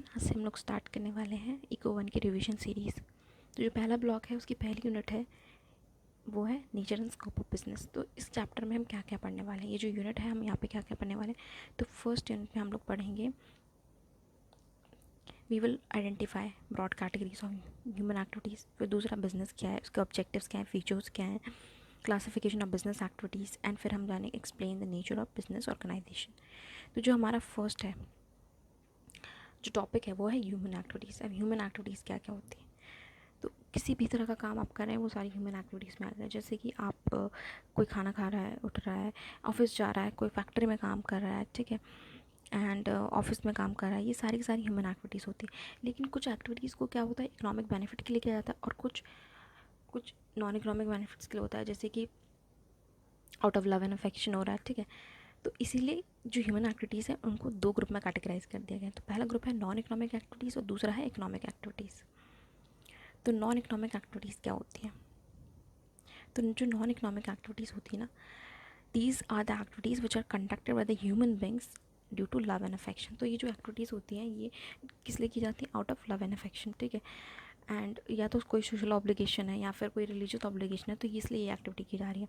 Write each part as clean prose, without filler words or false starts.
आज से हम लोग स्टार्ट करने वाले हैं इको 1 की रिवीजन सीरीज़। तो जो पहला ब्लॉक है उसकी पहली यूनिट है वो है nature and scope of business. तो इस चैप्टर में हम क्या क्या पढ़ने वाले हैं, ये जो यूनिट है हम यहाँ पे क्या क्या पढ़ने वाले हैं। तो फर्स्ट यूनिट में हम लोग पढ़ेंगे we will identify broad categories of human activities. फिर दूसरा बिजनेस क्या है, उसके ऑब्जेक्टिव्स क्या हैं, फीचर्स क्या हैं, classification of business activities, and फिर हम जाने explain the nature of business organisation. तो जो हमारा फर्स्ट है जो टॉपिक है वो है ह्यूमन एक्टिविटीज़। अब ह्यूमन एक्टिविटीज़ क्या क्या होती है, तो किसी भी तरह का काम आप कर रहे हैं वो सारी ह्यूमन एक्टिविटीज़ में आ गए। जैसे कि आप कोई खाना खा रहा है, उठ रहा है, ऑफिस जा रहा है, कोई फैक्ट्री में काम कर रहा है, ठीक है, एंड ऑफिस में काम कर रहा है, ये सारी की सारी ह्यूमन एक्टिविटीज़ होती है। लेकिन कुछ एक्टिविटीज़ को क्या होता है इकोनॉमिक बेनिफिट के लिए किया जाता है और कुछ कुछ नॉन इकोनॉमिक बेनिफिट्स के लिए होता है, जैसे कि out of love and affection हो रहा है, ठीक है। तो इसीलिए जो ह्यूमन एक्टिविटीज़ हैं उनको दो ग्रुप में कैटेगराइज कर दिया गया है। तो पहला ग्रुप है नॉन इकोनॉमिक एक्टिविटीज़ और दूसरा है इकोनॉमिक एक्टिविटीज़। तो नॉन इकोनॉमिक एक्टिविटीज़ क्या होती हैं, तो जो नॉन इकोनॉमिक एक्टिविटीज़ होती है ना, these are the activities which are conducted by the human beings due to love and affection. तो ये जो एक्टिविटीज़ होती हैं ये किस लिए की जाती है, out of love and affection, ठीक है। एंड या तो कोई सोशल ऑब्लिगेशन है या फिर कोई रिलीजियस ऑब्लिगेशन है, तो इसलिए ये एक्टिविटी की जा रही है,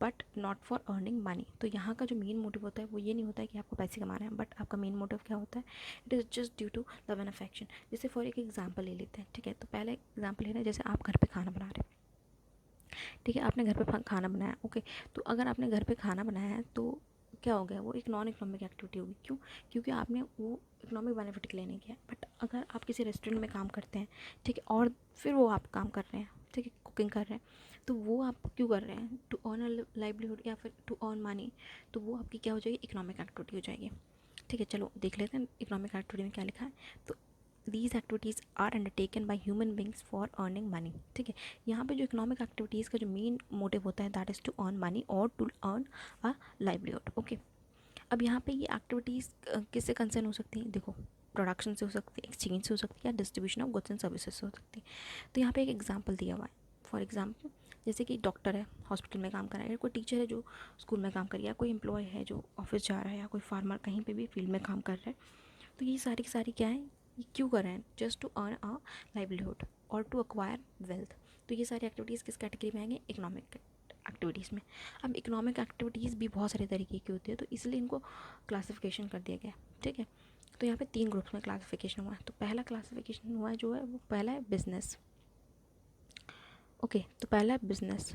but not for earning money. तो यहाँ का जो मेन मोटिव होता है वो ये नहीं होता है कि आपको पैसे कमाना है, बट आपका मेन मोटिव क्या होता है, it is just due to love and affection. जैसे फॉर एक एग्जाम्पल ले लेते हैं, ठीक है। तो पहले एग्जाम्पल ले रहे हैं, जैसे आप घर पे खाना बना रहे हैं, ठीक है, आपने घर पे खाना बनाया, ओके। तो अगर आपने घर पे खाना बनाया है तो क्या हो गया, वो एक नॉन इकोनॉमिक एक्टिविटी होगी। क्यों, क्योंकि आपने वो इकोनॉमिक बेनिफिट के लिए नहीं किया। बट अगर आप किसी रेस्टोरेंट में काम करते हैं, ठीक है, और फिर वो आप काम कर रहे हैं, ठीक है, कुकिंग कर रहे हैं, तो वो आप क्यों कर रहे हैं, टू अर्न अ लाइवलीहुड या फिर टू अर्न मनी, तो वो आपकी क्या हो जाएगी, इकोनॉमिक एक्टिविटी हो जाएगी, ठीक है। चलो देख लेते हैं इकोनॉमिक एक्टिविटी में क्या लिखा है। तो these activities are undertaken by human beings for earning money, ठीक है। यहाँ पे जो इकोनॉमिक एक्टिविटीज़ का जो मेन मोटिव होता है that is to earn money और to earn a livelihood, okay. अब यहाँ पे ये एक्टिविटीज़ किससे कंसर्न हो सकती हैं, देखो, प्रोडक्शन से हो सकती है, एक्सचेंज से हो सकती है, या distribution of goods and services से हो सकती है। तो यहाँ पे एक एग्जांपल दिया हुआ है, फॉर एग्जांपल जैसे कि डॉक्टर है, हॉस्पिटल में काम कर रहा है, या कोई टीचर है जो स्कूल में काम कर रहा है, या कोई एम्प्लॉय है जो ऑफिस जा रहा है, या कोई फार्मर कहीं पर भी फील्ड में काम कर रहा है। तो ये सारी की सारी क्या है, ये क्यों कर रहे हैं, just to earn a livelihood और टू अक्वायर वेल्थ। तो ये सारी एक्टिविटीज़ किस कैटेगरी में आएंगे, इकोनॉमिक एक्टिविटीज़ में। अब इकोनॉमिक एक्टिविटीज़ भी बहुत सारे तरीके की होती है, तो इसलिए इनको क्लासिफिकेशन कर दिया गया है, ठीक है। तो यहाँ पे 3 ग्रुप्स में क्लासिफिकेशन हुआ है। तो पहला क्लासिफिकेशन हुआ है जो है वो पहला है बिजनेस, ओके। तो पहला है बिजनेस,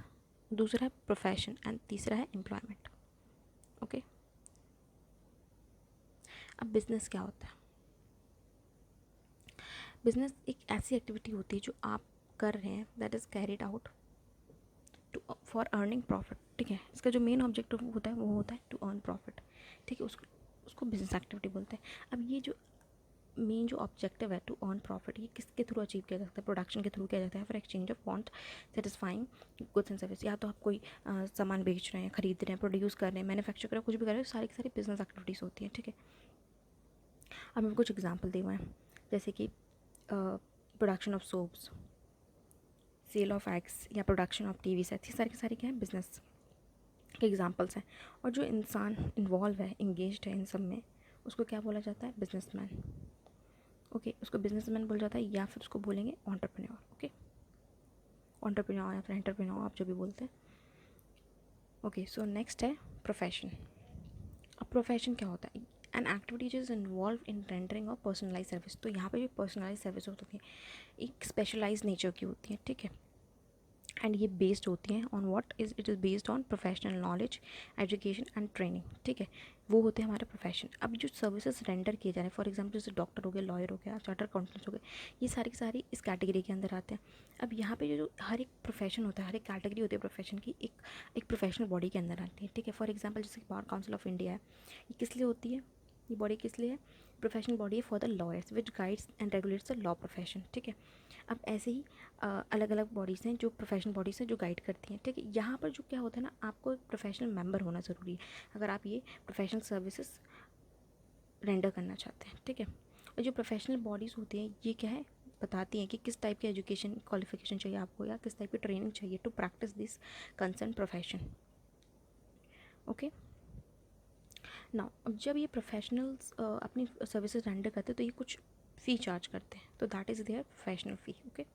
दूसरा है प्रोफेशन एंड तीसरा है एम्प्लॉयमेंट, ओके। अब बिजनेस क्या होता है, बिजनेस एक ऐसी एक्टिविटी होती है जो आप कर रहे हैं that is carried out to for earning profit, ठीक है। इसका जो मेन ऑब्जेक्टिव होता है वो होता है टू अर्न प्रॉफिट, ठीक है। उसको उसको बिजनेस एक्टिविटी बोलते हैं। अब ये जो मेन जो ऑब्जेक्टिव है टू अर्न प्रॉफिट, ये किसके थ्रू अचीव किया जा सकता है, प्रोडक्शन के थ्रू किया जाता है, फिर exchange of want satisfying goods and service. या तो आप कोई सामान बेच रहे हैं, खरीद रहे हैं, प्रोड्यूस कर रहे हैं, मैन्युफैक्चर कर रहे हैं, कुछ भी कर रहे हैं, सारी की सारी बिजनेस एक्टिविटीज़ होती हैं, ठीक है। अब मैं कुछ एग्जाम्पल दिए हुए हैं, जैसे कि production of soaps, sale of eggs, या प्रोडक्शन ऑफ टीवी सेट्स, ये सारे के सारे क्या है, बिजनेस के एग्जांपल्स हैं। और जो इंसान इन्वॉल्व है, इंगेज्ड है इन सब में, उसको क्या बोला जाता है, बिजनेसमैन, ओके। उसको बिजनेसमैन बोला जाता है, या फिर उसको बोलेंगे एंटरप्रेन्योर, ओके। एंटरप्रेन्योर या फिर एंटरप्रेन्योर आप जो भी बोलते हैं, ओके। सो नेक्स्ट है प्रोफेशन। अब प्रोफेशन क्या होता है, an activity is involve in rendering और पर्सनलाइज सर्विस। तो यहाँ पे भी पर्सनलाइज सर्विस होती है, एक स्पेशलाइज नेचर की होती है, ठीक है। एंड ये बेस्ड होती हैं on what is, it is based on professional knowledge, education and training, ठीक है। वो होते हैं हमारे प्रोफेशन। अब जो सर्विसेज रेंडर किए जा रहे हैं, फॉर एग्जांपल जैसे डॉक्टर हो गया, लॉयर हो गया, चार्टर अकाउंटेंट्स हो गए, ये सारी की सारी इस कैटेगरी के अंदर आते हैं। अब यहाँ पे जो हर एक प्रोफेशन होता है, हर एक कैटेगरी होती है प्रोफेशन की, एक प्रोफेशनल बॉडी के अंदर आती है, ठीक है। फॉर एग्जाम्पल जैसे बार काउंसिल ऑफ इंडिया है, ये किस लिए होती है, ये बॉडी किस लिए है, प्रोफेशनल बॉडी है for the lawyers which guides and regulates the law profession, ठीक है। अब ऐसे ही अलग अलग बॉडीज़ हैं जो प्रोफेशनल बॉडीज़ हैं जो गाइड करती हैं, ठीक है। यहाँ पर जो क्या होता है ना, आपको एक प्रोफेशनल मेंबर होना ज़रूरी है अगर आप ये प्रोफेशनल सर्विसेज रेंडर करना चाहते हैं, ठीक है। और जो प्रोफेशनल बॉडीज़ होती हैं ये क्या है, बताती हैं कि किस टाइप की एजुकेशन क्वालिफिकेशन चाहिए आपको, या किस टाइप की ट्रेनिंग चाहिए to practise this concern profession, okay. Now अब जब ये प्रोफेशनल्स अपनी सर्विसेज रेंडर करते हैं तो ये कुछ फ़ी चार्ज करते हैं, तो that is their professional fee. Okay,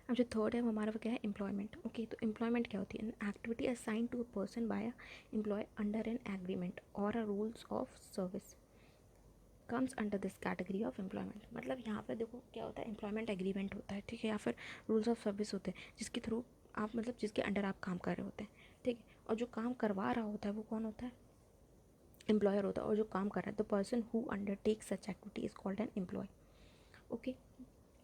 अब जो थर्ड है वो हमारा वो क्या है, एम्प्लॉयमेंट। ओके, तो एम्प्लॉयमेंट क्या होती है, an activity assign to a person by a employ under an agreement और a rules of service comes under this category of employment. मतलब यहाँ पर देखो क्या होता है, एम्प्लॉयमेंट एग्रीमेंट होता है, ठीक है, या फिर रूल्स ऑफ सर्विस होते हैं जिसके थ्रू आप मतलब जिसके अंडर आप काम कर रहे होते हैं, ठीक है, और जो काम करवा रहा होता है वो कौन होता है, एम्प्लॉयर होता है, और जो काम कर रहा है the person who undertake such activity is called an employee. Okay,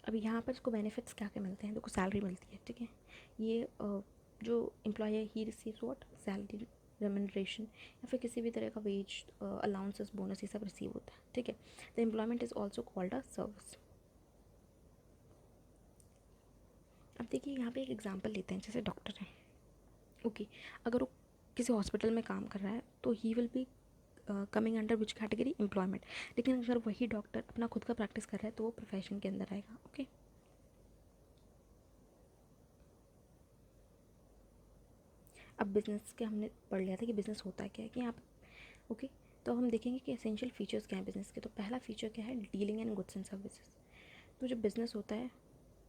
अभी यहाँ पर इसको बेनिफिट्स क्या क्या मिलते हैं, देखो सैलरी मिलती है, ठीक है, ये जो एम्प्लॉय है he receives what, salary, remuneration, या फिर किसी भी तरह का वेज अलाउंसेस बोनस ये सब रिसीव होता है, ठीक है। The employment is also called a service. अब देखिए यहाँ पे एक एग्जांपल लेते हैं, जैसे डॉक्टर है, ओके, अगर वो किसी हॉस्पिटल में काम कर रहा है तो he will be coming under which category, employment. लेकिन अगर वही डॉक्टर अपना खुद का प्रैक्टिस कर रहा है तो वो प्रोफेशन के अंदर आएगा। ओके, अब बिजनेस के हमने पढ़ लिया था कि बिजनेस होता है क्या है कि यहाँ पे, ओके, तो हम देखेंगे कि एसेंशियल फीचर्स क्या है बिजनेस के। तो पहला फीचर क्या है, dealing in goods and services. तो जो बिजनेस होता है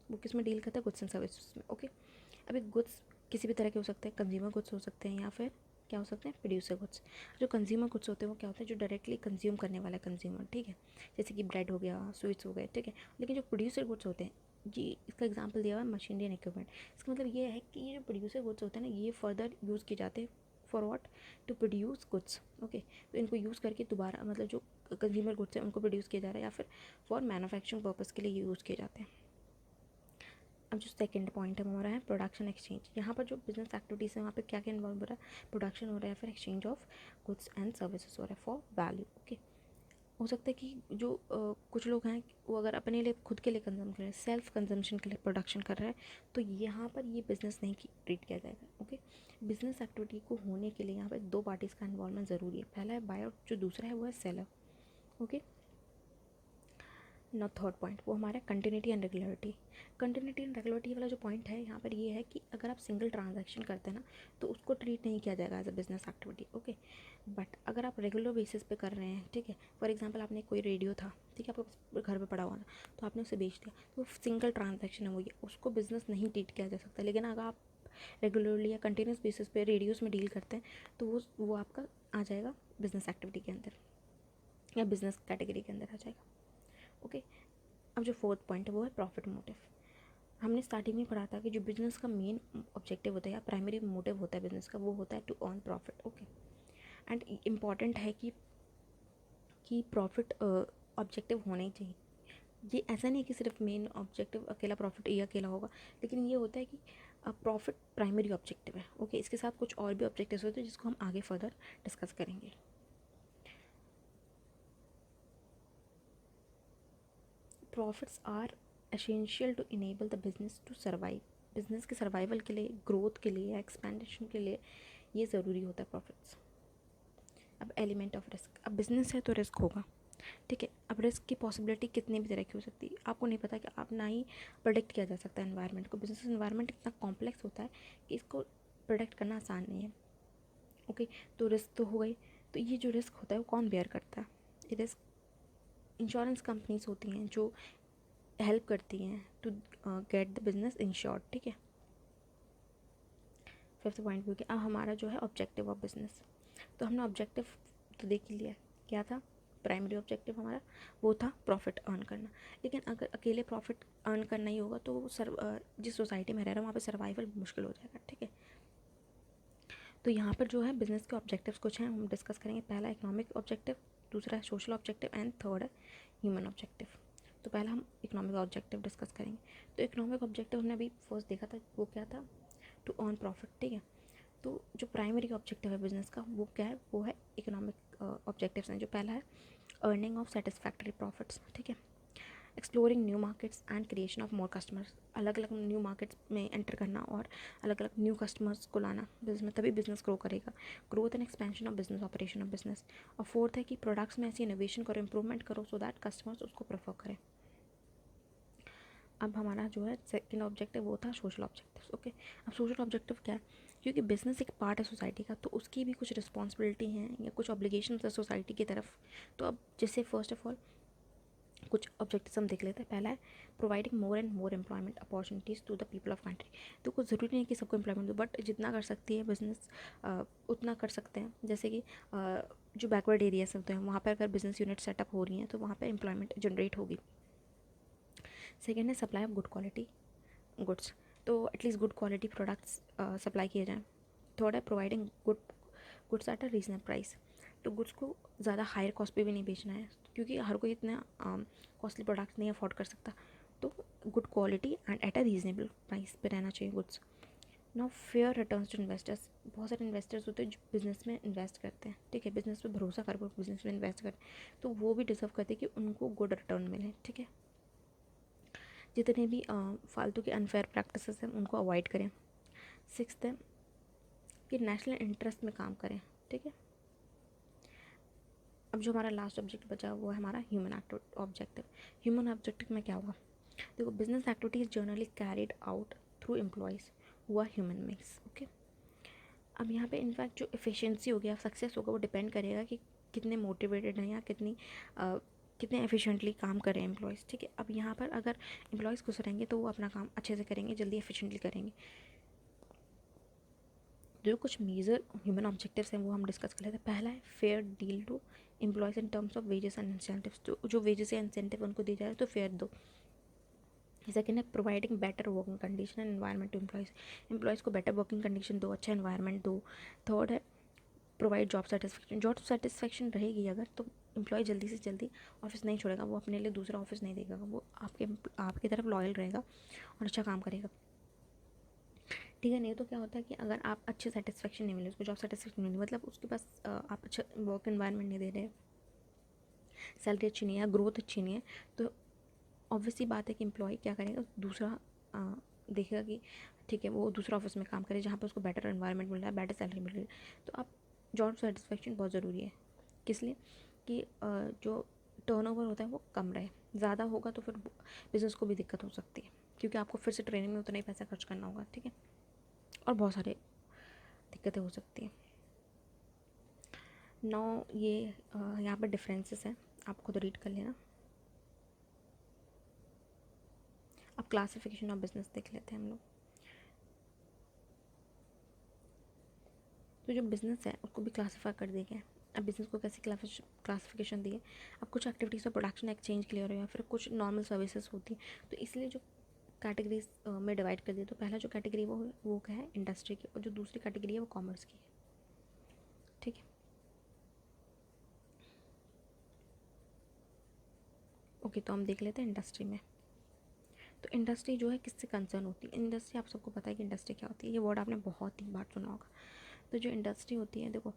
वो किस में डील करता है, गुड्स एंड सर्विसेज में। ओके, अभी गुड्स किसी भी तरह के हो सकते हैं, कंज्यूमर गुड्स हो सकते हैं या फिर क्या हो सकते हैं, प्रोड्यूसर गुड्स। जो कंज्यूमर गुड्स होते हैं वो क्या होता है, जो डायरेक्टली कंज्यूम करने वाला कंज्यूमर, ठीक है, जैसे कि ब्रेड हो गया, स्वीट्स हो गए, ठीक है। लेकिन जो प्रोड्यूसर गुड्स होते हैं, जी इसका एग्जांपल दिया हुआ है मशीनरी एंड इक्विपमेंट। इसका मतलब ये है कि ये जो प्रोड्यूसर गुड्स होते हैं ना, ये फर्दर यूज़ किए जाते हैं for what, to produce goods. Okay, तो इनको यूज़ करके दोबारा मतलब जो कंज्यूमर गुड्स हैं उनको प्रोड्यूस किया जा रहा है या फिर फॉर मैन्युफैक्चरिंग पर्पज़ के लिए यूज़ किए जाते हैं। अब जो सेकंड पॉइंट है हमारा है प्रोडक्शन एक्सचेंज। यहाँ पर जो बिजनेस एक्टिविटीज़ है वहाँ पे क्या क्या इन्वॉल्व हो रहा है, प्रोडक्शन हो रहा है या फिर exchange of goods and services हो रहा है फॉर वैल्यू। ओके, हो सकता है कि जो कुछ लोग हैं वो अगर अपने लिए खुद के लिए कंज्यूम कर रहे हैं, सेल्फ कंजम्पशन के लिए प्रोडक्शन कर रहे हैं, तो यहाँ पर ये बिज़नेस नहीं ट्रीट किया जाएगा। ओके, बिजनेस एक्टिविटी को होने के लिए यहाँ पर दो पार्टीज़ का इन्वॉल्वमेंट ज़रूरी है, पहला है बायर, जो दूसरा है वो है सेलर। ओके, ना थर्ड पॉइंट वो हमारा continuity and regularity. Continuity and regularity वाला जो पॉइंट है यहाँ पर ये है कि अगर आप सिंगल ट्रांजैक्शन करते हैं ना तो उसको ट्रीट नहीं किया जाएगा as a business activity. Okay, but अगर आप रेगुलर बेसिस पे कर रहे हैं, ठीक है, फॉर एग्जांपल आपने कोई रेडियो था, ठीक है, आपको घर पे पड़ा हुआ था, तो आपने उसे बेच दिया, तो सिंगल ट्रांजैक्शन है वो, ये उसको बिजनेस नहीं ट्रीट किया जा सकता। लेकिन अगर आप रेगुलरली या कंटिन्यूस बेसिस पे रेडियोज़ में डील करते हैं तो वो आपका आ जाएगा बिजनेस एक्टिविटी के अंदर या बिजनेस कैटेगरी के अंदर आ जाएगा। ओके, अब जो फोर्थ पॉइंट है वो है प्रॉफिट मोटिव। हमने स्टार्टिंग में पढ़ा था कि जो बिजनेस का मेन ऑब्जेक्टिव होता है या प्राइमरी मोटिव होता है बिजनेस का, वो होता है to earn profit. Okay, and important है कि प्रॉफिट ऑब्जेक्टिव होना ही चाहिए। ये ऐसा नहीं है कि सिर्फ मेन ऑब्जेक्टिव अकेला प्रॉफिट ये अकेला होगा, लेकिन ये होता है कि प्रॉफिट प्राइमरी ऑब्जेक्टिव है। ओके, इसके साथ कुछ और भी ऑब्जेक्टिव्स होते हैं जिसको हम आगे फर्दर डिस्कस करेंगे। Profits are essential to enable the business to survive. Business के सर्वाइवल के लिए, ग्रोथ के लिए, एक्सपेंडेशन के लिए ये ज़रूरी होता है प्रॉफिट्स। अब एलिमेंट ऑफ रिस्क, अब बिजनेस है तो रिस्क होगा, ठीक है। अब रिस्क की पॉसिबिलिटी कितनी भी तरह की हो सकती है, आपको नहीं पता कि आप ना ही प्रोडिक्ट किया जा सकता है एनवायरनमेंट को। बिजनेस एनवायरनमेंट इतना कॉम्प्लेक्स होता है कि इसको प्रोडिक्ट करना आसान नहीं है। ओके, तो रिस्क तो हो गई, तो ये जो रिस्क होता है वो कौन बेयर करता है, ये रिस्क इंश्योरेंस कंपनीज होती हैं जो हेल्प करती हैं to get the business insured, ठीक है। फिफ्थ पॉइंट भी हो गया। अब हमारा जो है ऑब्जेक्टिव ऑफ बिजनेस, तो हमने ऑब्जेक्टिव तो देख ही लिया, क्या था प्राइमरी ऑब्जेक्टिव हमारा, वो था प्रॉफिट अर्न करना। लेकिन अगर अकेले प्रॉफिट अर्न करना ही होगा तो जिस सोसाइटी में रह रहा है वहाँ पे सर्वाइवल मुश्किल हो जाएगा, ठीक है। तो यहाँ पर जो है बिजनेस के ऑब्जेक्टिव्स कुछ हैं, हम डिस्कस करेंगे। पहला इकोनॉमिक ऑब्जेक्टिव, दूसरा है सोशल ऑब्जेक्टिव एंड थर्ड है ह्यूमन ऑब्जेक्टिव। तो पहला हम इकोनॉमिक ऑब्जेक्टिव डिस्कस करेंगे। तो इकोनॉमिक ऑब्जेक्टिव हमने अभी फर्स्ट देखा था, वो क्या था, टू अर्न प्रॉफिट, ठीक है। तो जो प्राइमरी ऑब्जेक्टिव है बिजनेस का वो क्या है, वो है इकोनॉमिक ऑब्जेक्टिव्स हैं। जो पहला है अर्निंग ऑफ सेटिस्फैक्टरी प्रॉफिट्स, ठीक है, exploring new markets and creation of more customers, अलग अलग न्यू मार्केट्स में एंटर करना और अलग अलग न्यू कस्टमर्स को लाना बिजनेस में, तभी बिजनेस ग्रो करेगा। Growth and expansion of business, operation of business. और फोर्थ है कि प्रोडक्ट्स में ऐसी इनोवेशन करो, इंप्रूवमेंट करो सो दैट कस्टमर्स उसको प्रेफर करें। अब हमारा जो है सेकंड ऑब्जेक्टिव वो था सोशल ऑब्जेक्टिव। ओके, अब सोशल ऑब्जेक्टिव क्या है, क्योंकि बिजनेस एक पार्ट है सोसाइटी का, तो उसकी भी कुछ रिस्पॉन्सिबिलिटी हैं या कुछ ऑब्लिगेशन है सोसाइटी की तरफ। तो अब जैसे फर्स्ट ऑफ ऑल कुछ ऑब्जेक्टिव्स हम देख लेते हैं। पहला है providing more and more employment opportunities to the people of country. तो कुछ ज़रूरी नहीं है कि सबको एम्प्लॉयमेंट दो, बट जितना कर सकती है बिजनेस उतना कर सकते हैं। जैसे कि जो बैकवर्ड एरियाज होते हैं वहाँ पर अगर बिजनेस यूनिट सेटअप हो रही हैं तो वहाँ पर एम्प्लॉयमेंट जनरेट होगी। सेकेंड है supply of good quality goods, तो at least good quality products supply किए जाएँ। थर्ड है providing goods at a reasonable price, तो गुड्स को ज़्यादा हायर कॉस्ट पे भी नहीं बेचना है क्योंकि हर कोई इतना कॉस्टली प्रोडक्ट्स नहीं अफोर्ड कर सकता। तो good quality and at a reasonable price पे रहना चाहिए goods. Now fair returns to investors, बहुत सारे इन्वेस्टर्स होते हैं जो बिज़नेस में इन्वेस्ट करते हैं, ठीक है, बिज़नेस पे भरोसा कर बिज़नेस में इन्वेस्ट करते हैं, तो वो भी डिजर्व करते हैं कि उनको गुड रिटर्न मिले, ठीक है। जितने भी फालतू के अनफेयर प्रैक्टिसेस हैं उनको अवॉइड करें। सिक्स्थ है कि नेशनल इंटरेस्ट में काम करें, ठीक है। अब जो हमारा लास्ट ऑब्जेक्ट बचा वो है हमारा ह्यूमन ऑब्जेक्टिव। ह्यूमन ऑब्जेक्टिव में क्या होगा, देखो business activities generally carried out through employees हुआ ह्यूमन मिक्स, ओके। अब यहाँ पे इनफैक्ट जो एफिशिएंसी होगी या सक्सेस होगा वो डिपेंड करेगा कि कितने मोटिवेटेड हैं या कितने एफिशिएंटली काम कर रहे हैं एम्प्लॉयज़, ठीक है। अब यहाँ पर अगर एम्प्लॉयज़ खुश रहेंगे तो वो अपना काम अच्छे से करेंगे, जल्दी एफिशिएंटली करेंगे। जो कुछ मेजर ह्यूमन ऑब्जेक्टिव्स हैं वो हम डिस्कस कर लेते हैं। पहला है fair deal to employees in terms of wages and incentives, तो जो वेजेस या इंसेंटिव उनको दी जाए तो फेयर दो। सेकेंड है providing better working condition and environment to employees को बेटर वर्किंग कंडीशन दो, अच्छा एनवायरनमेंट दो। थर्ड है प्रोवाइड जॉब सेटिस्फेक्शन रहेगी अगर तो एम्प्लॉय जल्दी से जल्दी ऑफिस नहीं छोड़ेगा, वो अपने लिए दूसरा ऑफिस नहीं देगा, वो आपकी तरफ लॉयल रहेगा और अच्छा काम करेगा, ठीक है। नहीं तो क्या होता है कि अगर आप अच्छे सेटिस्फेक्शन नहीं मिले, उसको जॉब सेटिस्फेक्शन नहीं मिली, मतलब उसके पास आप अच्छा वर्क एनवायरनमेंट नहीं दे रहे, सैलरी अच्छी नहीं है, ग्रोथ अच्छी नहीं है, तो ऑब्वियसली बात है कि एम्प्लॉय क्या करेगा, दूसरा देखेगा कि ठीक है वो दूसरा ऑफिस में काम करे जहाँ पर उसको बेटर एनवायरनमेंट मिल रहा है, बेटर सैलरी मिल रही है। तो आप जॉब सेटिस्फेक्शन बहुत ज़रूरी है, किस लिए कि जो टर्नओवर होता है वो कम रहे, ज़्यादा होगा तो फिर बिज़नेस को भी दिक्कत हो सकती है क्योंकि आपको फिर से ट्रेनिंग में उतना ही पैसा खर्च करना होगा, ठीक है, और बहुत सारे दिक्कतें हो सकती हैं। नौ ये यहाँ पर डिफरेंसेस हैं, आप खुद रीड कर लेना। अब क्लासिफिकेशन ऑफ बिजनेस देख लेते हैं हम लोग। तो जो बिज़नेस है उसको भी क्लासीफाई कर दिया गया है। अब बिज़नेस को कैसे क्लासिफिकेशन दिए, अब कुछ एक्टिविटीज़ और प्रोडक्शन एक्सचेंज क्लियर हो या फिर कुछ नॉर्मल सर्विसेज होती हैं, तो इसलिए जो कैटेगरीज में डिवाइड कर दिया। तो पहला जो कैटेगरी वो क्या है इंडस्ट्री की, और जो दूसरी कैटेगरी है वो कॉमर्स की है, ठीक है। ओके, तो हम देख लेते हैं इंडस्ट्री में। तो इंडस्ट्री जो है किससे कंसर्न होती है, इंडस्ट्री आप सबको पता है कि इंडस्ट्री क्या होती है, ये वर्ड आपने बहुत ही बार सुना होगा। तो जो इंडस्ट्री होती है, देखो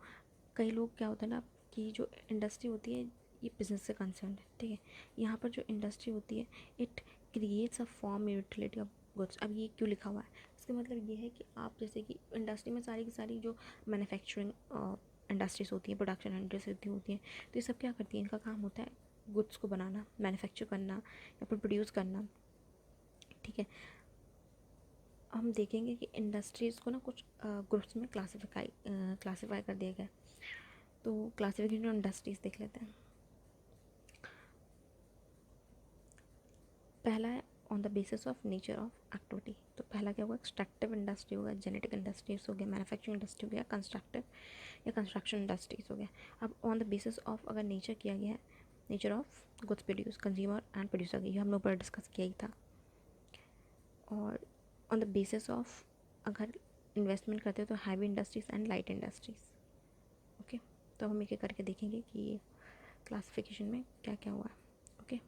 कई लोग क्या होता है ना कि जो इंडस्ट्री होती है ये बिज़नेस से कंसर्न है, ठीक है। यहाँ पर जो इंडस्ट्री होती है it creates a form utility of goods. अब ये क्यों लिखा हुआ है, इसका मतलब ये है कि आप जैसे कि इंडस्ट्री में सारी की सारी जो मैन्युफैक्चरिंग इंडस्ट्रीज होती हैं, प्रोडक्शन इंडस्ट्रीज होती हैं, तो ये सब क्या करती हैं, इनका काम होता है गुड्स को बनाना, मैन्युफैक्चर करना या फिर प्रोड्यूस करना, ठीक है। हम देखेंगे कि इंडस्ट्रीज़ को ना कुछ ग्रुप्स में क्लासीफाई कर दिया गया। तो क्लासिफिकेशन ऑफ इंडस्ट्रीज देख लेते हैं। पहला है on the basis of nature of activity, तो पहला क्या होगा एक्सट्रैक्टिव इंडस्ट्री होगा, जेनेटिक इंडस्ट्रीज हो गया, मैन्युफैक्चरिंग इंडस्ट्री हो गया, कंस्ट्रक्टिव या कंस्ट्रक्शन इंडस्ट्रीज हो गया। अब ऑन द बेसिस ऑफ अगर नेचर किया गया है, nature of goods produce, consumer and producer, ये हम लोग पर डिस्कस किया ही था। और ऑन द बेसिस ऑफ अगर इन्वेस्टमेंट करते हो तो heavy industries and light industries, okay. तो हम एक एक करके देखेंगे कि ये क्लासिफिकेशन में क्या क्या हुआ है, ओके।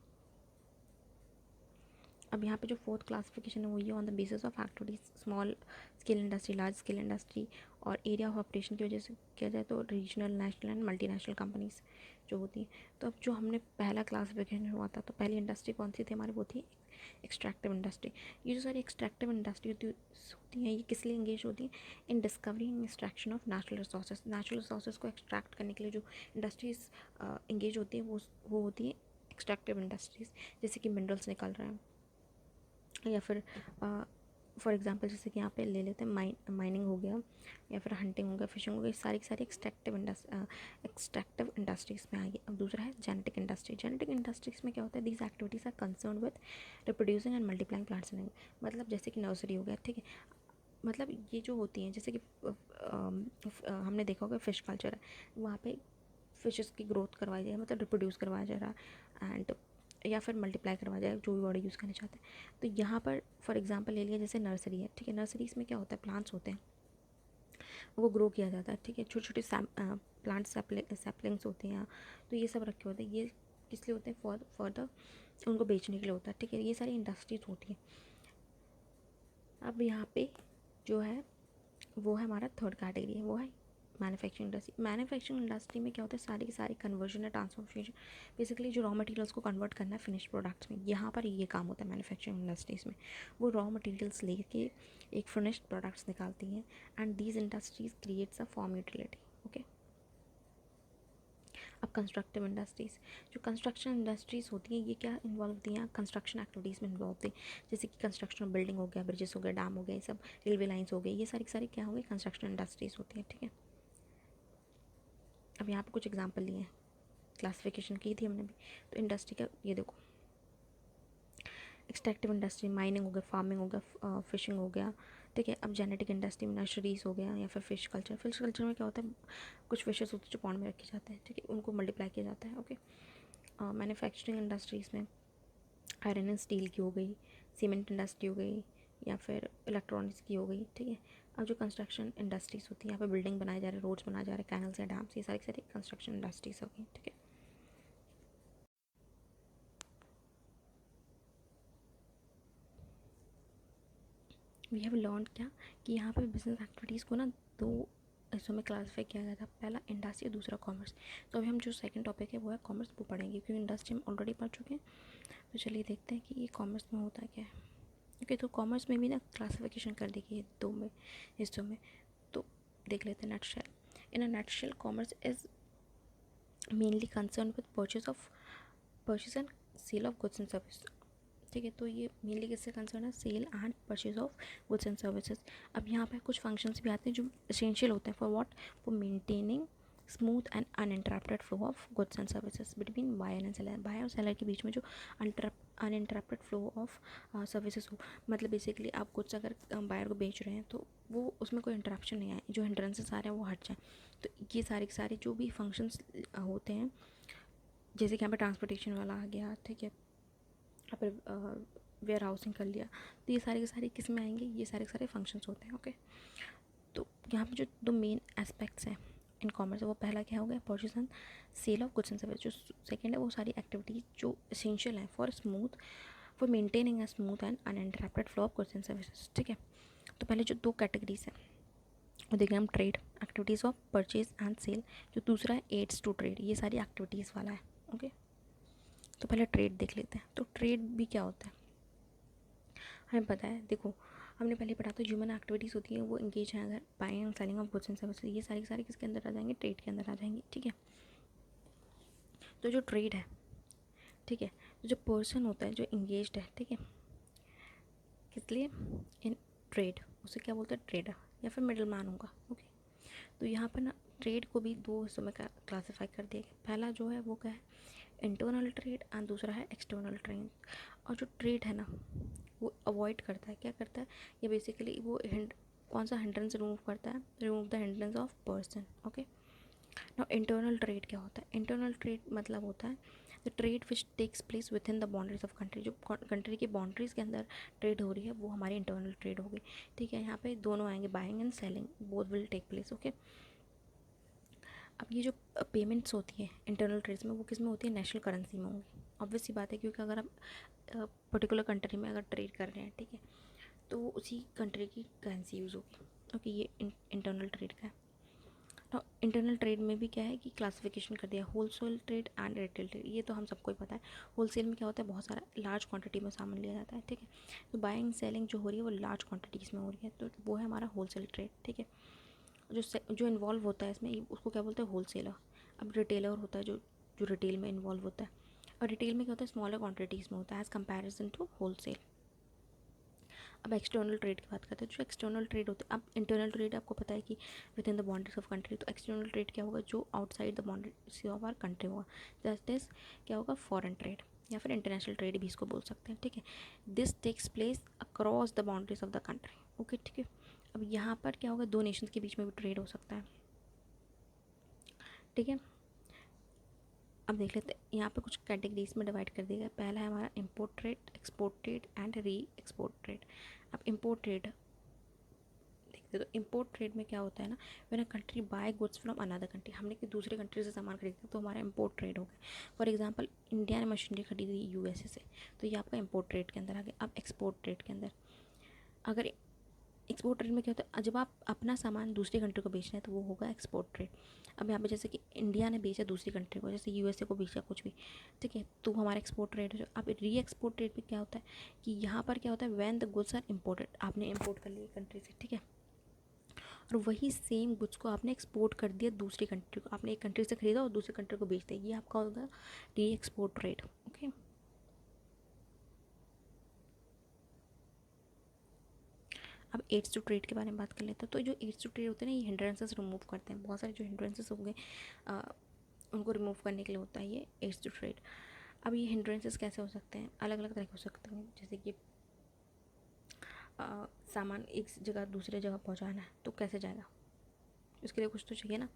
अब यहाँ पे जो फोर्थ क्लासिफिकेशन है वो ये on the basis of activities, small scale industry, large scale industry, और एरिया ऑफ ऑपरेशन की वजह से किया जाए तो regional, national and multinational companies जो होती हैं। तो अब जो हमने पहला क्लासिफिकेशन हुआ था, तो पहली इंडस्ट्री कौन सी थी हमारी, वो थी एक्सट्रैक्टिव इंडस्ट्री। ये जो सारी एक्सट्रैक्टिव इंडस्ट्री होती हैं ये किस लिए इंगेज होती हैं, in discovery and extraction of natural resources को एक्सट्रैक्ट करने के लिए जो इंडस्ट्रीज इंगेज होती हैं वो होती है एक्सट्रैक्टिव इंडस्ट्रीज़। जैसे कि मिनरल्स निकल रहे हैं या फिर फॉर एग्जांपल जैसे कि यहाँ पे ले लेते हैं माइनिंग हो गया, या फिर हंटिंग हो गया, फिशिंग हो गई, सारी की सारी एक्सट्रैक्टिव इंडस्ट्रीज़ में आएगी। अब दूसरा है जेनेटिक इंडस्ट्री। जेनेटिक इंडस्ट्रीज़ में क्या होता है, these activities are concern with reproducing and multiplying plants and, मतलब जैसे कि नर्सरी हो गया, ठीक है। मतलब ये जो होती हैं, जैसे कि हमने देखा होगा फिश कल्चर है, वहाँ पे फिशेस की ग्रोथ करवाई जाए, मतलब रिप्रोड्यूस करवाया जा रहा है, एंड या फिर मल्टीप्लाई करवाया जाए, जो भी वर्ड यूज़ करना चाहते हैं। तो यहाँ पर फॉर एग्जांपल ले लिया जैसे नर्सरी है, ठीक है। नर्सरीज़ में क्या होता है, प्लांट्स होते हैं, वो ग्रो किया जाता है, ठीक है। छोटे छोटे प्लांट सैपलिंग्स होते हैं, तो ये सब रखे होते हैं। ये किस लिए होते हैं, फॉर द उनको बेचने के लिए होता है, ठीक है। ये सारी इंडस्ट्रीज होती हैं। अब यहाँ पे जो है वो है हमारा थर्ड कैटेगरी है, वो है मैन्युफैक्चरिंग इंडस्ट्री। मैन्युफैक्चरिंग इंडस्ट्री में क्या होता है, सारी की सारी कन्वर्जन है, ट्रांसफॉर्मेशन, बेसिकली जो रॉ मटेरियल्स को कन्वर्ट करना है फिनिश प्रोडक्ट्स में, यहाँ पर ये काम होता है मैन्युफैक्चरिंग इंडस्ट्रीज़ में। वो रॉ मटेरियल्स लेके एक फिनिश्ड प्रोडक्ट्स निकालती हैं, and these industries creates a form utility, okay. अब कंस्ट्रक्टिव इंडस्ट्रीज़, जो कंस्ट्रक्शन इंडस्ट्रीज़ होती हैं, ये क्या इन्वॉल्व होती हैं, कंस्ट्रक्शन एक्टिविटीज़ में इन्वॉल्व होती हैं, जैसे कि कंस्ट्रक्शन बिल्डिंग हो गया, ब्रिजेस हो गया, डैम हो गए, ये सब रेलवे लाइन्स हो गई, ये सारी सारी क्या हो गई, कंस्ट्रक्शन इंडस्ट्रीज़ होती हैं, ठीक है। अब यहाँ पे कुछ एग्जांपल लिए हैं, क्लासिफिकेशन की थी हमने भी। तो इंडस्ट्री का ये देखो, एक्सट्रैक्टिव इंडस्ट्री माइनिंग हो गया, फार्मिंग हो गया, फिशिंग हो गया, ठीक है। अब जेनेटिक इंडस्ट्री में नर्सरीज हो गया, या फिर फिश कल्चर। फिश कल्चर में क्या होता है, कुछ फिशेस होते हैं जो पॉन्ड में रखे जाते हैं, ठीक है, उनको मल्टीप्लाई किया जाता है, ओके। मैन्युफैक्चरिंग इंडस्ट्रीज़ में आयरन एंड स्टील की हो गई, सीमेंट इंडस्ट्री हो गई, या फिर इलेक्ट्रॉनिक्स की हो गई, ठीक है। अब जो कंस्ट्रक्शन इंडस्ट्रीज़ होती है, यहाँ पे बिल्डिंग बनाए जा रहे हैं, रोड्स बनाए जा रहे हैं, कैनल्स या डैम्स, ये सारी सारी कंस्ट्रक्शन इंडस्ट्रीज़ हो गई, ठीक है। वी हैव लर्न क्या, कि यहाँ पे बिजनेस एक्टिविटीज़ को ना दो हिस्सों में क्लासीफाई किया गया था, पहला इंडस्ट्री, दूसरा कॉमर्स। तो अभी हम जो सेकंड टॉपिक है वो है कॉमर्स, वो पढ़ेंगे, क्योंकि इंडस्ट्री हम ऑलरेडी पढ़ चुके हैं। तो चलिए देखते हैं कि ये कॉमर्स में होता क्या है। ओके, तो कॉमर्स में भी ना क्लासिफिकेशन कर दी गई है दो में हिस्सों में। तो देख लेते हैं nutshell. In a nutshell, commerce is mainly concern with purchase and sale of goods and service, ठीक है। तो ये मेनली किससे कंसर्न है, sale and purchase of goods and services. अब यहाँ पे कुछ फंक्शंस भी आते हैं जो एसेंशियल होते हैं, for what, for maintaining smooth and uninterrupted flow of goods and services between buyer and seller. Buyer और सेलर के बीच में जो अनइंटरप्टेड फ्लो ऑफ सर्विसेज हो, मतलब बेसिकली आप गुड्स अगर बायर को बेच रहे हैं तो वो उसमें कोई इंटरप्शन नहीं आए, जो हिंड्रेंसेस आ रहे हैं वो हट जाए। तो ये सारे के सारे जो भी फंक्शंस होते हैं, जैसे कि यहाँ पे ट्रांसपोर्टेशन वाला आ गया, ठीक है, यहाँ पर वेयर हाउसिंग कर लिया, तो ये सारे के सारे किस में आएंगे, ये सारे के सारे फंक्शंस होते हैं, ओके। तो यहाँ पे जो दो मेन एस्पेक्ट्स हैं इन कॉमर्स, वो पहला क्या हो गया, purchase and sale of goods and service. जो सेकेंड है वो सारी एक्टिविटीज जो एसेंशियल है for maintaining a smooth and uninterrupted flow of goods and services, ठीक है। तो पहले जो दो कैटेगरीज हैं वो देखें हम, trade, activities of purchase and sale. जो दूसरा है एड्स टू ट्रेड, ये सारी एक्टिविटीज़ वाला है, ओके। तो पहले ट्रेड देख लेते हैं। तो ट्रेड भी क्या होता है, हमें पता है, देखो हमने पहले पढ़ा था, ह्यूमन एक्टिविटीज़ होती है वो इंगेज हैं अगर buying and selling of goods and services, ये सारी की सारी किसके अंदर आ जाएंगे, ट्रेड के अंदर आ जाएंगे, ठीक है। तो जो ट्रेड है, ठीक है, तो जो पर्सन होता है जो इंगेज्ड है, ठीक है, किस लिए, इन ट्रेड, उसे क्या बोलते हैं, ट्रेडर, या फिर मिडल मैन होगा, ओके। तो यहाँ पर ना ट्रेड को भी दो हिस्सों में क्लासीफाई कर दिया गया। पहला जो है वो क्या है, इंटरनल ट्रेड, एंड दूसरा है एक्सटर्नल ट्रेड। और जो ट्रेड है ना वो अवॉइड करता है, क्या करता है, ये बेसिकली वो कौन सा हिंड्रेंस रिमूव करता है, remove the hindrance of person, okay. Now internal trade क्या होता है, इंटरनल ट्रेड मतलब होता है the trade which takes place within the boundaries of country. जो कंट्री की बाउंड्रीज के अंदर ट्रेड हो रही है वो हमारी इंटरनल ट्रेड होगी, ठीक है। यहाँ पे दोनों आएंगे, buying and selling, both will take place, okay. अब ये जो पेमेंट्स होती है इंटरनल ट्रेड्स में, वो किस में होती है, नेशनल करेंसी में होंगी, ऑब्वियस सी बात है, क्योंकि अगर आप पर्टिकुलर कंट्री में अगर ट्रेड कर रहे हैं, ठीक है, तो वो उसी कंट्री की करेंसी यूज़ होगी, ओके। ये इंटरनल ट्रेड का है। तो इंटरनल ट्रेड में भी क्या है कि क्लासिफिकेशन कर दिया, wholesale trade and retail trade. ये तो हम सबको ही पता है, होलसेल में क्या होता है, बहुत सारा लार्ज क्वांटिटी में सामान लिया जाता है, ठीक है। तो बाइंग सेलिंग जो हो रही है वो लार्ज क्वांटिटीज़ में हो रही है, तो वो है हमारा होलसेल ट्रेड, ठीक है। जो इन्वॉल्व होता है इसमें, उसको क्या बोलते हैं, होलसेलर। अब रिटेलर होता है जो जो रिटेल में इन्वॉल्व होता है, और रिटेल में क्या होता है, स्मॉलर क्वांटिटीज़ में होता है एज़ कंपैरिजन टू होलसेल। अब एक्सटर्नल ट्रेड की बात करते हैं। जो एक्सटर्नल ट्रेड होते हैं, अब इंटरनल ट्रेड आपको पता है कि within the boundaries of country, तो एक्सटर्नल ट्रेड क्या होगा, जो outside the boundaries of our country होगा। दैट इज क्या होगा, फॉरेन ट्रेड या फिर इंटरनेशनल ट्रेड भी इसको बोल सकते हैं, ठीक है। This takes place across the boundaries of the country, okay, ठीक है। अब यहाँ पर क्या होगा, दो नेशंस के बीच में भी ट्रेड हो सकता है, ठीक है। अब देख लेते हैं, यहाँ पे कुछ कैटेगरीज में डिवाइड कर दिया गया। पहला है हमारा import trade, export trade and re export trade. अब इम्पोर्ट ट्रेड देखते हैं, तो इम्पोर्ट ट्रेड में क्या होता है ना, when a country bye goods from another country, हमने कि दूसरे कंट्री से सामान खरीदते तो हमारा इम्पोर्ट ट्रेड हो गया। फॉर एग्जांपल इंडिया ने मशीनरी खरीदी यूएसए से, तो ये आपका इम्पोर्ट ट्रेड के अंदर आ गया। अब एक्सपोर्ट ट्रेड के अंदर, अगर एक्सपोर्ट ट्रेड में क्या होता है, जब आप अपना सामान दूसरी कंट्री को बेच रहे हैं तो वो होगा एक्सपोर्ट ट्रेड। अब यहाँ पे जैसे कि इंडिया ने बेचा दूसरी कंट्री को, जैसे यूएसए को बेचा कुछ भी, ठीक है, तो हमारा एक्सपोर्ट ट्रेड है। अब री एक्सपोर्ट ट्रेड में क्या होता है कि यहाँ पर क्या होता है, when the goods are imported, आपने इम्पोर्ट कर लिया कंट्री से, ठीक है, और वही सेम गुड्स को आपने एक्सपोर्ट कर दिया दूसरी कंट्री को, आपने एक कंट्री से खरीदा और दूसरी कंट्री को बेच दिया, ये आपका होगा री एक्सपोर्ट ट्रेड, ओके। अब एड्स टू ट्रेड के बारे में बात कर लेते हैं। तो जो एड्स टू ट्रेड होते हैं ना, ये हिंड्रेंसेस रिमूव करते हैं। बहुत सारे जो हिंड्रेंसेस हो गए उनको रिमूव करने के लिए होता है ये एड्स टू ट्रेड। अब ये हिंड्रेंसेस कैसे हो सकते हैं, अलग अलग तरह के हो सकते हैं। जैसे कि सामान एक जगह दूसरे जगह पहुंचाना है तो कैसे जाएगा, उसके लिए कुछ तो चाहिए ना।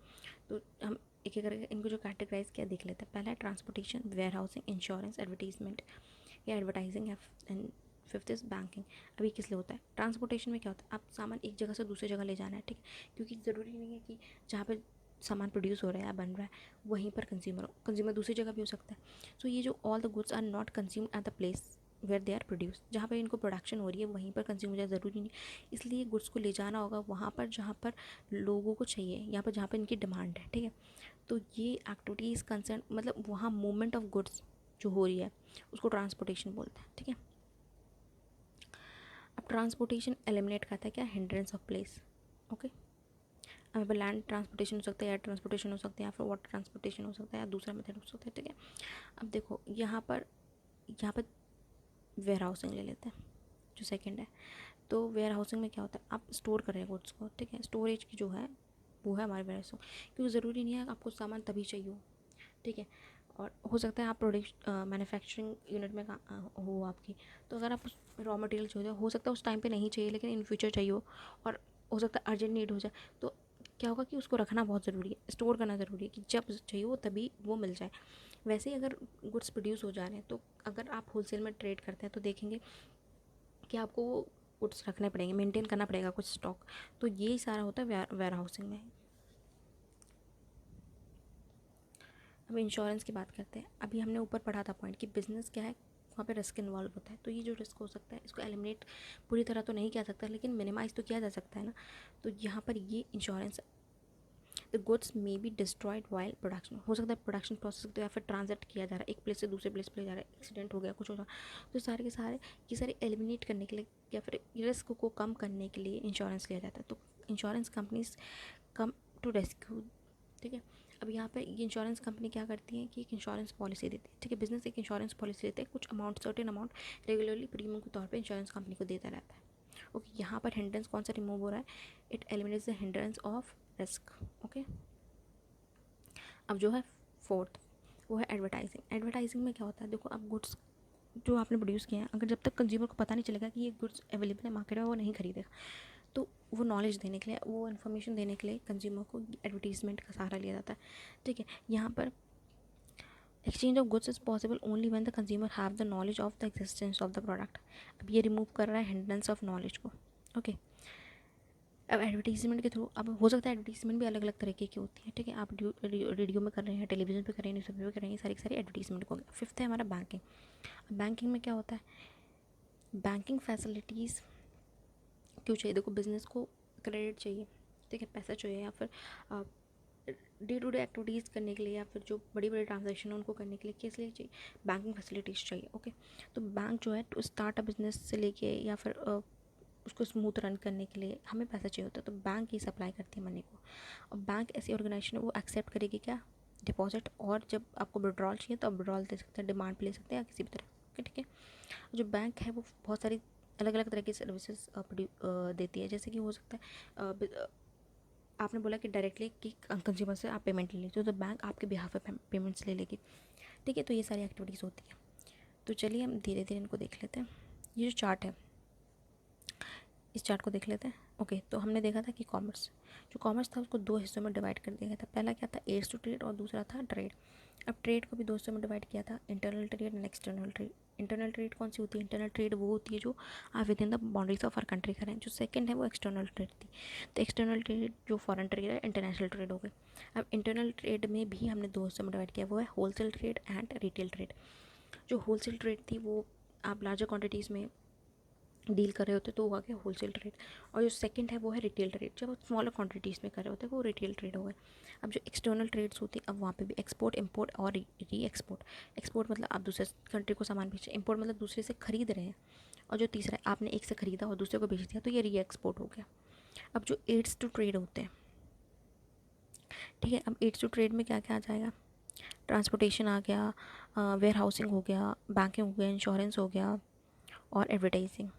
तो हम एक एक करके इनको जो कैटेगराइज किया देख लेते हैं। पहला है transportation, warehousing, insurance, advertisement या advertising, and fifth is banking. अभी किस लिए होता है, ट्रांसपोर्टेशन में क्या होता है, आप सामान एक जगह से दूसरी जगह ले जाना है, ठीक है, क्योंकि ज़रूरी नहीं है कि जहाँ पे सामान प्रोड्यूस हो रहा है या बन रहा है वहीं पर कंज्यूमर दूसरी जगह भी हो सकता है। सो ये जो all the goods are not consume at the place where they are produce, जहाँ पर इनको प्रोडक्शन हो रही है वहीं पर कंज्यूम हो जाए ज़रूरी नहीं, इसलिए गुड्स को ले जाना होगा वहाँ पर जहाँ पर लोगों को चाहिए, यहाँ पर जहाँ पर इनकी डिमांड है, ठीक है। तो ये एक्टिविटीज़ कंसर्न, मतलब वहाँ मूवमेंट ऑफ गुड्स जो हो रही है उसको ट्रांसपोर्टेशन बोलते हैं, ठीक है। अब ट्रांसपोर्टेशन एलिमिनेट करता है क्या, हिंड्रेंस ऑफ प्लेस, ओके। अब यहाँ पर लैंड ट्रांसपोर्टेशन हो सकता है, एयर ट्रांसपोर्टेशन हो सकता है, या फिर वाटर ट्रांसपोर्टेशन हो सकता है, या दूसरा मेथड हो सकता है, ठीक है। अब देखो यहाँ पर वेयर हाउसिंग ले लेते हैं जो सेकंड है। तो वेयर हाउसिंग में क्या होता है, आप स्टोर कर रहे हैं गुड्स को, ठीक है, स्टोरेज की जो है वो है हमारे वेयर हाउसिंग, क्योंकि ज़रूरी नहीं है आपको सामान तभी चाहिए हो, ठीक है। और हो सकता है आप मैन्युफैक्चरिंग यूनिट में हो आपकी, तो अगर आप उस रॉ मटेरियल चाहिए हो सकता है उस टाइम पे नहीं चाहिए लेकिन इन फ्यूचर चाहिए और हो सकता है अर्जेंट नीड हो जाए, तो क्या होगा कि उसको रखना बहुत ज़रूरी है, स्टोर करना ज़रूरी है कि जब चाहिए हो तभी वो मिल जाए। वैसे ही अगर गुड्स प्रोड्यूस हो जा रहे हैं तो अगर आप होलसेल में ट्रेड करते हैं तो देखेंगे कि आपको वो गुड्स रखने पड़ेंगे, मेंटेन करना पड़ेगा कुछ स्टॉक, तो यही सारा होता है वेयर हाउसिंग में। अब इंश्योरेंस की बात करते हैं। अभी हमने ऊपर पढ़ा था पॉइंट कि बिजनेस क्या है, वहाँ पे रिस्क इन्वॉल्व होता है, तो ये जो रिस्क हो सकता है इसको एलिमिनेट पूरी तरह तो नहीं किया सकता लेकिन मिनिमाइज़ तो किया जा सकता है ना। तो यहाँ पर ये insurance, the goods may be destroyed while production, हो सकता है प्रोडक्शन प्रोसेस तो या फिर ट्रांजिट किया जा रहा है, एक प्लेस से दूसरे प्लेस पे जा रहा है, एक्सीडेंट हो गया कुछ हो रहा, तो सारे के सारे ये सारे एलिमिनेट करने के लिए या फिर रिस्क को कम करने के लिए इंश्योरेंस लिया जाता है। तो insurance companies come to rescue, ठीक है। अब यहाँ पे ये इंश्योरेंस कंपनी क्या करती है कि एक इंश्योरेंस पॉलिसी देती है, ठीक है, बिजनेस एक इंश्योरेंस पॉलिसी देते हैं, कुछ amount certain amount regularly premium के तौर पे इंश्योरेंस कंपनी को देता रहता है, ओके। यहाँ पर हिंड्रेंस कौन सा रिमूव हो रहा है, it eliminates the hindrance of risk, okay. अब जो है फोर्थ वो है एडवर्टाइजिंग। एडवर्टाइजिंग में क्या होता है, देखो अब गुड्स जो आपने प्रोड्यूस किए हैं अगर जब तक कंज्यूमर को पता नहीं चलेगा कि ये गुड्स अवेलेबल है मार्केट में, वो नहीं खरीदेगा, तो वो नॉलेज देने के लिए, वो इन्फॉर्मेशन देने के लिए कंज्यूमर को एडवर्टीजमेंट का सहारा लिया जाता है, ठीक है। यहाँ पर exchange of goods is possible only when the consumer have the knowledge of the existence of the product. अब ये रिमूव कर रहा है हिंड्रेंस ऑफ नॉलेज को, ओके। अब एडवर्टीजमेंट के थ्रू, अब हो सकता है एडवर्टीजमेंट भी अलग अलग तरीके की होती है, ठीक है, आप रेडियो में कर रहे हैं, टेलीविजन पे कर रहे हैं, न्यूज़पेपर पे कर रहे हैं, सारी सारी एडवर्टीजमेंट को हो गया। फिफ्थ है हमारा बैंकिंग। अब बैंकिंग में क्या होता है, बैंकिंग फैसिलिटीज़ क्यों चाहिए, देखो बिजनेस को क्रेडिट चाहिए, ठीक है, पैसा चाहिए, या फिर डे टू डे एक्टिविटीज़ करने के लिए या फिर जो बड़ी बड़ी ट्रांजेक्शन है उनको करने के लिए किस लिए चाहिए, बैंकिंग फैसिलिटीज़ चाहिए, ओके। तो बैंक जो है टू स्टार्ट अ बिजनेस से लेके या फिर उसको स्मूथ रन करने के लिए हमें पैसा चाहिए होता है, तो बैंक ही सप्लाई करती है मनी को। और बैंक ऐसी ऑर्गेनाइजेशन है वो एक्सेप्ट करेगी क्या, डिपॉजिट, और जब आपको विड्रॉल चाहिए तो आप विड्रॉल दे सकते हैं, डिमांड पे ले सकते हैं या किसी भी तरह, ओके, ठीक है। जो बैंक है वो बहुत सारी अलग अलग तरह की सर्विसेज देती है। जैसे कि हो सकता है आपने बोला कि डायरेक्टली कि कंज्यूमर से आप पेमेंट ले लीजिए, तो बैंक आपके बिहाफ पे पेमेंट्स ले लेगी। ठीक है, तो ये सारी एक्टिविटीज़ होती है। तो चलिए हम धीरे धीरे इनको देख लेते हैं। ये जो चार्ट है, इस चार्ट को देख लेते हैं। ओके, तो हमने देखा था कि कॉमर्स, जो कॉमर्स था उसको दो हिस्सों में डिवाइड कर दिया गया था। पहला क्या था, एड्स टू ट्रेड, और दूसरा था ट्रेड। अब ट्रेड को भी दो हिस्सों में डिवाइड किया था, internal trade and external trade. Internal trade कौन सी होती है, इंटरनल ट्रेड वो होती है जो आप with in the boundaries of our country करें। जो सेकंड है वो एक्सटर्नल ट्रेड थी। तो एक्सटर्नल ट्रेड जो फॉरेन ट्रेड है, इंटरनेशनल ट्रेड हो गए। अब इंटरनल ट्रेड में भी हमने दो हिस्सों में डिवाइड किया, वो है wholesale trade and retail trade. जो होलसेल ट्रेड थी वो आप लार्जर क्वान्टिटीज़ में डील कर रहे होते तो वो आ गया होलसेल ट्रेड। और जो सेकंड है वो है रिटेल ट्रेड, जब आप स्मॉलर क्वांटिटीज़ में कर रहे होते हैं वो रिटेल ट्रेड हो गए। अब जो एक्सटर्नल ट्रेड्स होती है, अब वहाँ पे भी एक्सपोर्ट, इंपोर्ट और री एक्सपोर्ट। एक्सपोर्ट मतलब आप दूसरे कंट्री को सामान बेचें, इंपोर्ट मतलब दूसरे से खरीद रहे हैं, और जो तीसरा है आपने एक से ख़रीदा और दूसरे को बेच दिया, तो ये री एक्सपोर्ट हो गया। अब जो एड्स टू ट्रेड होते हैं, ठीक है, अब एड्स टू ट्रेड में क्या क्या आ जाएगा, ट्रांसपोर्टेशन आ गया, वेयर हाउसिंग हो गया, बैंकिंग हो गया, इंश्योरेंस हो गया और एडवर्टाइजिंग।